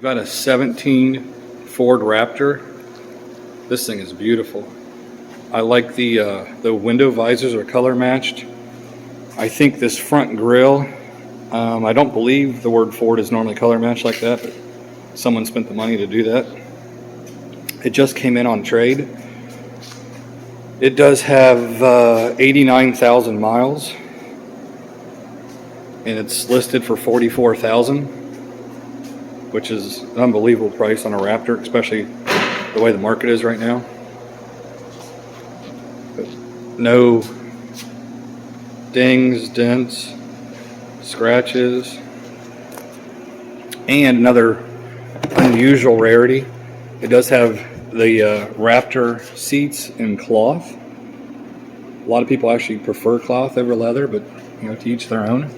got a 17 Ford Raptor. This thing is beautiful. I like the window visors are color matched. I think this front grille, I don't believe the word Ford is normally color matched like that, but someone spent the money to do that. It just came in on trade. It does have 89,000 miles, and it's listed for $44,000, which is an unbelievable price on a Raptor, especially the way the market is right now. But no dings, dents, scratches, and another unusual rarity, it does have the Raptor seats in cloth. A lot of people actually prefer cloth over leather, but you know, to each their own.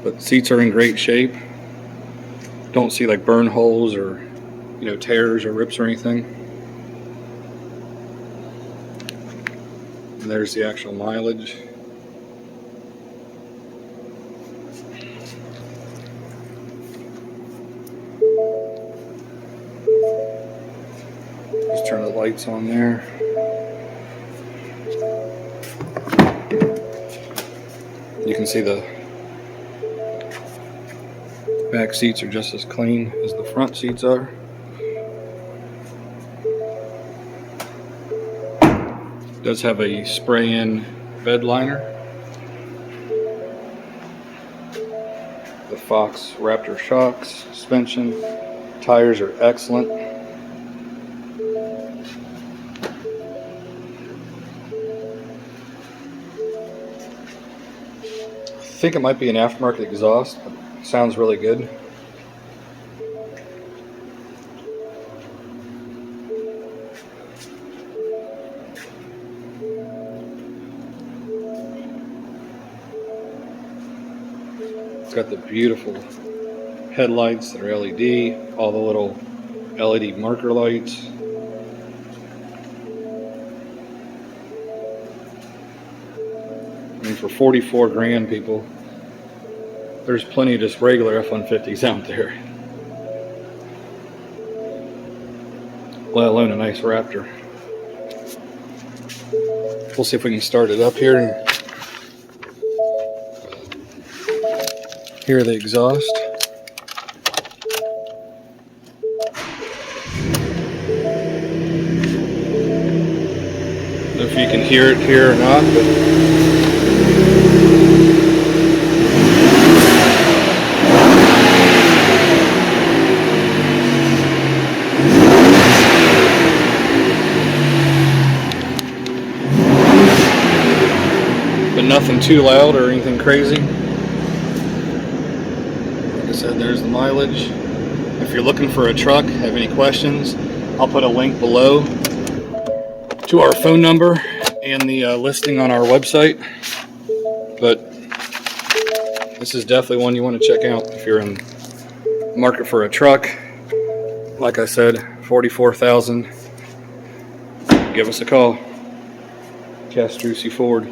But seats are in great shape. Don't see like burn holes or, you know, tears or rips or anything. And there's the actual mileage. Just turn the lights on there. You can see the back seats are just as clean as the front seats are. It does have a spray-in bed liner. The Fox Raptor shocks, suspension, tires are excellent. I think it might be an aftermarket exhaust, but it sounds really good. It's got the beautiful headlights that are LED, all the little LED marker lights. I mean, for 44 grand, people, there's plenty of just regular F-150s out there, let alone a nice Raptor. We'll see if we can start it up here and hear the exhaust. I don't know if you can hear it here or not, but nothing too loud or anything crazy. Like I said, there's the mileage. If you're looking for a truck, have any questions, I'll put a link below to our phone number and the listing on our website. But this is definitely one you want to check out if you're in the market for a truck. Like I said, $44,000. Give us a call. Castrucci Ford.